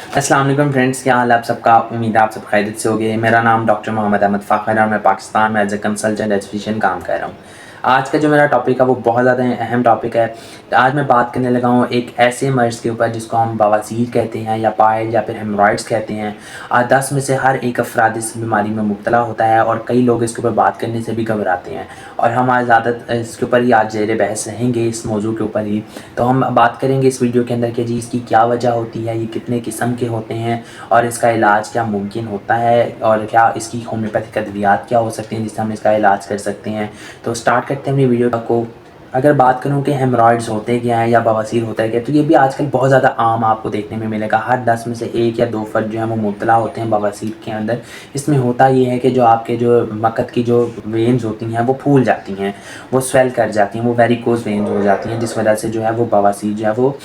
अस्सलाम वालेकुम फ्रेंड्स, क्या हाल है आप सबका। उम्मीद है आप सब खैरियत से होंगे। मेरा नाम डॉक्टर मोहम्मद अहमद फ़ाखर है और मैं पाकिस्तान में एज ए कंसल्टेंट एजुकेशन काम कर रहा हूँ। आज का जो मेरा टॉपिक है वो बहुत ज़्यादा अहम टॉपिक है। तो आज मैं बात करने लगा हूँ एक ऐसे मर्ज़ के ऊपर जिसको हम बवासीर कहते हैं या पाइल या फिर हेमरॉइड्स कहते हैं। आज 10 में से हर एक अफराद इस बीमारी में मुब्तला होता है और कई लोग इसके ऊपर बात करने से भी घबराते हैं। और हम आज ज़्यादा इसके ऊपर ही आज ज़ेर बहस रहेंगे, इस मौजू के ऊपर ही। तो हम बात करेंगे इस वीडियो के अंदर कि जी इसकी क्या वजह होती है, ये कितने किस्म के होते हैं और इसका इलाज क्या मुमकिन होता है और क्या इसकी होम्योपैथिक अद्वियात क्या हो सकती हैं जिससे हम इसका इलाज कर सकते हैं। तो स्टार्ट करते हैं अपनी वीडियो को। अगर बात करूं कि हेमरॉइड्स होते क्या हैं या बवासीर होता है क्या, तो ये भी आजकल बहुत ज़्यादा आम आपको देखने में मिलेगा। हर 10 में से 1 या 2 फ़र्द जो है वो मुब्तला होते हैं बवासीर के अंदर। इसमें होता ये है कि जो आपके जो मकद की जो वेन्स होती हैं वो फूल जाती हैं, वो स्वेल कर जाती हैं, वो वेरिकोज वेन्स हो जाती हैं, जिस वजह से जो है वो बवासीर जो है वो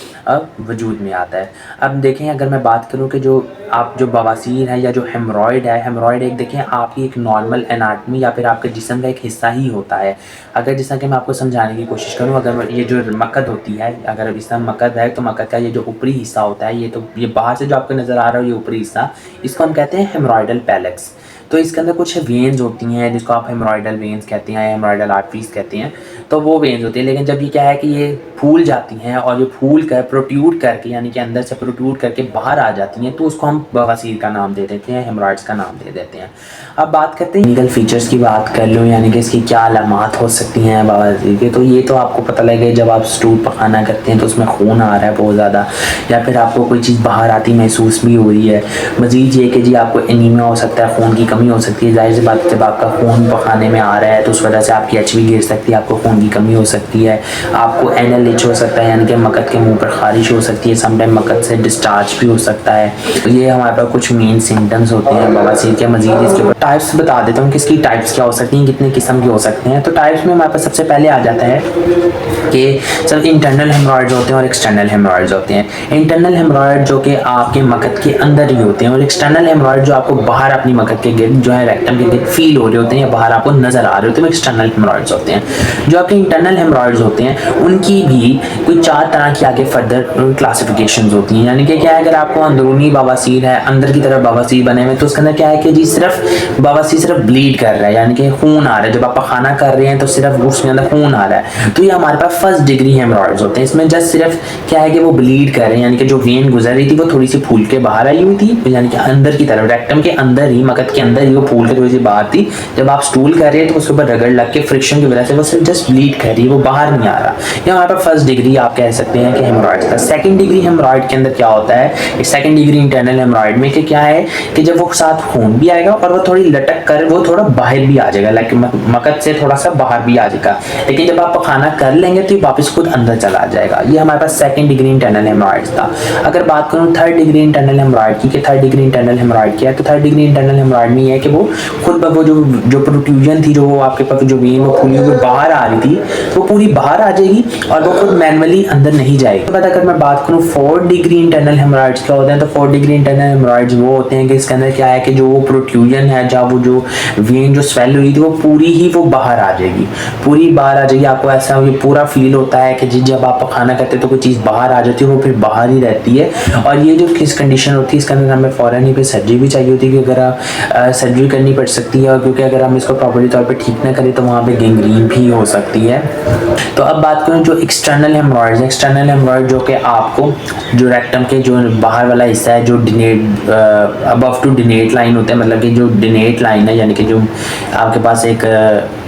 वजूद में आता है। अब देखें, अगर मैं बात करूँ कि जो बवासीर है या जो हेमरॉइड एक देखें आपकी एक नॉर्मल एनाटमी या फिर आपके जिस्म का एक हिस्सा ही होता है। अगर जैसा कि मैं आपको समझाने की कोशिश करूँ, अगर ये जो मकद होती है, अगर इस तरह मकद है तो मकद का ये जो ऊपरी हिस्सा होता है, ये बाहर से जो आपको नज़र आ रहा है ये ऊपरी हिस्सा, इसको हम कहते हैं हेमरॉइडल पैलेक्स। तो इसके अंदर कुछ वेन्स होती हैं जिसको आप हेमरॉइडल वेन्स कहते हैं, हेमरॉइडल आर्टरीज कहते हैं। तो वो वेन्स होती हैं, लेकिन जब ये क्या है कि ये फूल जाती हैं और ये फूल कर प्रोट्यूड करके यानी कि अंदर से प्रोट्यूड करके बाहर आ जाती हैं, तो उसको हम बवासीर का नाम दे देते हैं, हेमरॉइड्स का नाम दे देते हैं। अब बात करते हैं क्लिनिकल फीचर्स की बात कर लो, यानी कि इसकी क्या अलामात हो सकती हैं बवासीर की। तो ये तो आपको पता लगे जब आप स्टूल पखाना करते हैं तो उसमें खून आ रहा है बहुत ज़्यादा, या फिर आपको कोई चीज़ बाहर आती महसूस भी हो रही है। मज़ीद ये कि जी आपको एनीमिया हो सकता है, खून की कमी हो सकती है। जाहिर सी बात है जब आपका खून पखाने में आ रहा है तो उस वजह से आपकी HB गिर सकती है, आपको खून की कमी हो सकती है। आपको NLH हो सकता है, यानी कि मकद के मुंह पर खारिश हो सकती है। समटाइम मकद से डिस्चार्ज भी हो सकता है। तो ये हमारे पास कुछ मेन सिम्टम्स होते हैं बवासीर के। मज़ीद इसके ऊपर टाइप्स बता देता हूँ कि इसकी टाइप्स क्या हो सकती हैं, कितने किस्म के हो सकते हैं। तो टाइप्स में हमारे पास सबसे पहले आ जाता है कि सब इंटरनल हेमरॉइड्स होते हैं और एक्सटर्नल हेमरॉइड्स होते हैं। इंटरनल हेमरॉइड जो कि आपके मकद के अंदर ही होते हैं, और एक्सटर्नल हेमरॉइड जो आपको बाहर अपनी मकद के गिर्द जो है रेक्टम के गिर्द फील हो रहे होते हैं या बाहर आपको नजर आ रहे होते हैं, वो एक्सटर्नल हेमरॉइड्स होते हैं। जो आपके इंटरनल हेमरॉइड्स होते हैं उनकी भी कोई 4 तरह की आगे फर्दर क्लासिफिकेशन होती हैं। यानी कि क्या है, अगर आपको अंदरूनी बवासीर है, अंदर की तरफ बवासीर बने हुए, तो उसके अंदर क्या है कि जी सिर्फ बवासीर सिर्फ ब्लीड कर रहा है, यानी कि खून आ रहा है। जब आप पखाना कर रहे हैं तो सिर्फ उसके अंदर खून आ रहा है, तो ये हमारे पास फर्स्ट डिग्री हेमरॉइड्स होते हैं। इसमें जस्ट सिर्फ क्या है कि वो ब्लीड कर रहे हैं, यानी कि जो वेन गुजर रही थी वो थोड़ी सी फूल के बाहर आई हुई थी, यानी कि अंदर की तरफ रेक्टम के अंदर ही, मकद के अंदर ही वो फूल के थोड़ी सी बाहर थी। जब आप स्टूल कर रहे हैं तो उसके ऊपर रगड़ लग के फ्रिक्शन की वजह से वो सिर्फ जस्ट ब्लीड कर रही है, वो बाहर नहीं आ रहा। ये हमारे पास फर्स्ट डिग्री आप कह सकते हैं कि हेमरॉइड्स का। सेकंड डिग्री हेमरॉइड के अंदर क्या होता है, सेकंड डिग्री इंटरनल हेमरॉइड में कि क्या है कि जब वो साथ खून भी आएगा और वो थोड़ी लटक कर वो थोड़ा बाहर भी आ जाएगा, लाइक मकद से थोड़ा सा बाहर भी आ जाएगा, लेकिन जब आप खाना कर लेंगे तो ये वापस खुद अंदर चला जाएगा। ये हमारे पास सेकंड डिग्री इंटरनल हेमरॉइड्स था। अगर बात करूँ थर्ड डिग्री इंटरनल हेमरॉइड की, कि थर्ड डिग्री इंटरनल हेमरॉइड क्या है, तो थर्ड डिग्री इंटरनल हेमरॉइड में ये है कि वो खुद वो जो प्रोट्रूजन थी, जो वो आपके पास जो वेन वो फूली हुई बाहर आ रही थी, तो वो पूरी बाहर आ जाएगी और वो खुद मैनुअली अंदर नहीं जाएगी। तो अगर मैं बात करूँ फोर्थ डिग्री इंटरनल हेमरॉइड्स क्या होते हैं, तो फोर्थ डिग्री इंटरनल हेमरॉइड्स वो होते हैं कि इसके अंदर क्या है कि जो वो प्रोट्रूजन है, जहाँ वो जो वेन जो स्वेल हुई थी वो पूरी ही वो बाहर आ जाएगी, पूरी बाहर आ जाएगी। आपको ऐसा ये पूरा फील होता है कि जब आप खाना करते हैं तो कोई चीज़ बाहर आ जाती है, वो फिर बाहर ही रहती है। और ये जो किस कंडीशन होती है, इसके अंदर हमें फ़ौरन ही पे सर्जरी भी चाहिए होती है, कि अगर सर्जरी करनी पड़ सकती है, और क्योंकि अगर हम इसको प्रॉपर्ली तौर पे ठीक ना करें तो वहाँ पे गैंग्रीन भी हो सकती है। तो अब बात करूँ जो एक्सटर्नल हेमरॉइड्स, एक्सटर्नल हेमरॉइड जो कि आपको जो रेक्टम के जो बाहर वाला हिस्सा है, जो डिनेट अबव टू डिनेट लाइन होता है, मतलब कि जो डिनेट लाइन है, यानी कि जो आपके पास एक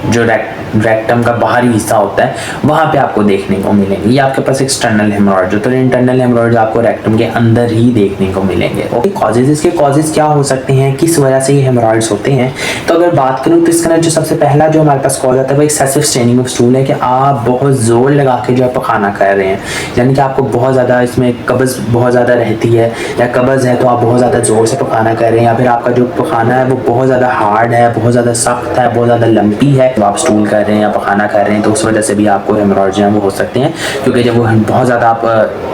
जो रेक्टम का बाहरी हिस्सा होता है, वहाँ पे आपको देखने को मिलेंगे। ये आपके पास एक्सटर्नल हेमरॉइड जो, तो इंटरनल हेमरॉइड आपको रेक्टम के अंदर ही देखने को मिलेंगे। ओके, कॉजेज, इसके कॉजेज क्या हो सकते हैं, किस वजह से ये हेमरॉइड्स होते हैं। तो अगर बात करूँ तो इसका जो सबसे पहला जो हमारे पास कॉज आता है वो एक्सेसिव स्ट्रेनिंग ऑफ स्टूल है, कि आप बहुत जोर लगा के जो है पखाना कर रहे हैं, यानी कि आपको बहुत ज़्यादा इसमें कब्ज़ बहुत ज़्यादा रहती है, या कब्ज़ है तो आप बहुत ज़्यादा ज़ोर से पखाना कर रहे हैं, या फिर आपका जो पखाना है वो बहुत ज़्यादा हार्ड है, बहुत ज़्यादा सख्त है, बहुत ज़्यादा लंबी है, तो आप स्टूल कर रहे हैं या पखाना कर रहे हैं, तो उस वजह से भी आपको हेमरॉइड हेमोरॉइड जो है वो हो सकते हैं, क्योंकि जब वो बहुत ज़्यादा आप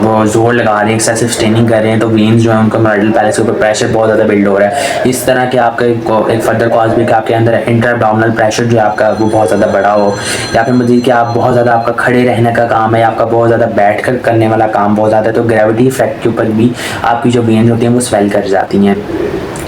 वो जोर लगा रहे हैं, एक्सेसिव स्ट्रेनिंग कर रहे हैं, तो वेन्स जो है उनका हेमोरॉइडल पैलेस के ऊपर प्रेशर बहुत ज़्यादा बिल्ड हो रहा है। इस तरह के आपका एक फर्दर कॉज भी कि आपके अंदर इंटर एब्डोमिनल प्रेशर जो है आपका वो बहुत ज़्यादा बड़ा हो, या फिर मजीद कि आप बहुत ज़्यादा आपका खड़े रहने का काम है, आपका बहुत ज़्यादा बैठ कर करने वाला काम बहुत ज़्यादा है, तो ग्रेविटी इफेक्ट के ऊपर भी आपकी जो वेन्स होती हैं वो स्वेल कर जाती हैं।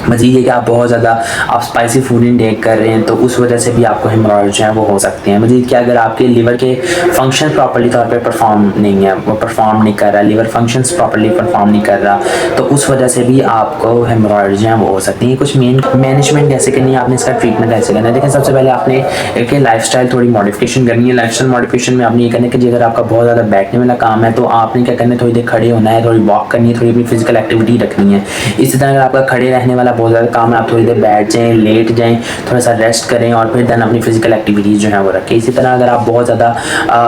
मज़ीद ये कि आप बहुत ज़्यादा आप स्पाइसी फूड इनटेक कर रहे हैं, तो उस वजह से भी आपको हेमोरॉइड जो है वो हो सकते हैं। मज़ीद कि अगर आपके लीवर के फंक्शन प्रॉपर्ली तौर पे परफॉर्म नहीं है, वो परफॉर्म नहीं कर रहा, लीवर फंक्शंस प्रॉपर्ली परफॉर्म नहीं कर रहा, तो उस वजह से भी आपको हेमोरॉइड जो है वो हो सकती है। कुछ मेन मैनेजमेंट कैसे करनी है, आपने इसका ट्रीटमेंट कैसे करना है। देखिए, सबसे पहले आपने एक लाइफस्टाइल थोड़ी मॉडिफिकेशन करनी है। लाइफस्टाइल मॉडिफिकेशन में आपने ये करना है कि अगर आपका बहुत ज़्यादा बैठने वाला काम है, तो आपने क्या करना है, थोड़ी देर खड़े होना है, थोड़ी वॉक करनी है, थोड़ी अपनी फिजिकल एक्टिविटी रखनी है। इसी तरह अगर आपका खड़े रहने वाला बहुत ज़्यादा काम है, आप थोड़ी देर बैठ जाएं, लेट जाएं, थोड़ा सा रेस्ट करें और फिर देन अपनी फिजिकल एक्टिविटीज़ जो है वो रखें। इसी तरह अगर आप बहुत ज़्यादा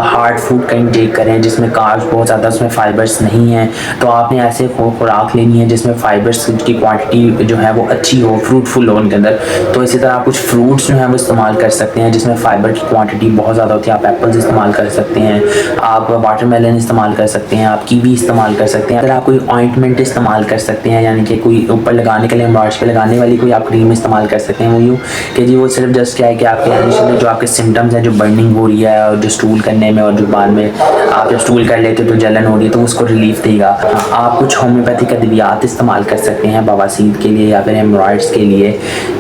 हार्ड फूड का इंटेक करें जिसमें कार्ब्स बहुत ज़्यादा, उसमें फाइबर्स नहीं है, तो आपने ऐसे खुराक लेनी है जिसमें फाइबर्स की क्वांटिटी जो है वो अच्छी हो, फ्रूटफुल हो उनके अंदर। तो इसी तरह आप कुछ फ्रूट्स जो है वो इस्तेमाल कर सकते हैं जिसमें फाइबर की क्वांटिटी बहुत ज़्यादा होती है। आप एप्पल्स इस्तेमाल कर सकते हैं, आप वाटरमेलन इस्तेमाल कर सकते हैं, आप कीवी इस्तेमाल कर सकते हैं। अगर आप कोई ऑइंटमेंट इस्तेमाल कर सकते हैं, यानी कि कोई ऊपर लगाने के लिए, मार्च पे लगाने वाली कोई आप क्रीम इस्तेमाल कर सकते हैं। वो यूँ कि जी वो सिर्फ जस्ट क्या है कि आपके इनिशियली जो आपके सिम्टम्स हैं, जो बर्निंग हो रही है और जो स्टूल करने में, और जो बाद में आप जब स्टूल कर लेते हो तो जलन हो रही है, तो उसको रिलीफ देगा। आप कुछ होम्योपैथिक अद्वियात इस्तेमाल कर सकते हैं बवासीर के लिए या फिर हेमोरॉइड्स के लिए।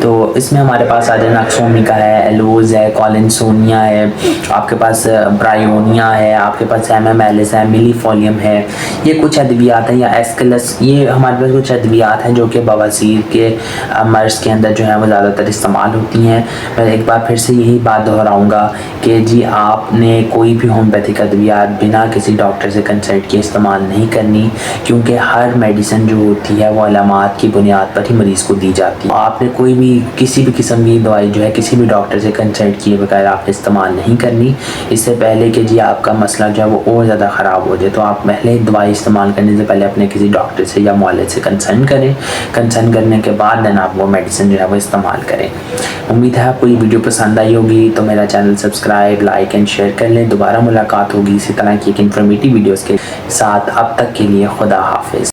तो इसमें हमारे पास आजनाक्सोमिका है, एलोज है, कॉलिनसोनिया है, आपके पास ब्रायोनिया है, आपके पास एमएमएलिस है, मिलीफोलियम है। ये कुछ अद्वियात हैं, या एस्केलस, ये हमारे पास कुछ अद्वियात हैं जो कि बवासीर के मर्ज़ के अंदर जो है वो ज़्यादातर इस्तेमाल होती हैं। मैं एक बार फिर से यही बात दोहराऊँगा कि जी आपने कोई भी होम्योपैथिक अद्वियात बिना किसी डॉक्टर से कंसल्ट किए इस्तेमाल नहीं करनी, क्योंकि हर मेडिसिन जो होती है वो अलामात की बुनियाद पर ही मरीज़ को दी जाती है। आपने कोई भी किसी भी किस्म की दवाई जो है किसी भी डॉक्टर से कंसल्ट किए बगैर आपने इस्तेमाल नहीं करनी। इससे पहले कि जी आपका मसला जो है वो और ज़्यादा ख़राब हो जाए, तो आप पहले दवाई इस्तेमाल करने से पहले अपने किसी डॉक्टर से या मुआलिज से कंसल्ट करें। कंसल्ट करने के बाद देन आप वो मेडिसिन जो है वो इस्तेमाल करें। उम्मीद है आपको ये वीडियो पसंद आई होगी, तो मेरा channel subscribe, like and share कर लें। दोबारा मुलाकात होगी इसी तरह की एक इन्फॉर्मेटिव वीडियोज़ के साथ। अब तक के लिए खुदा हाफिज़।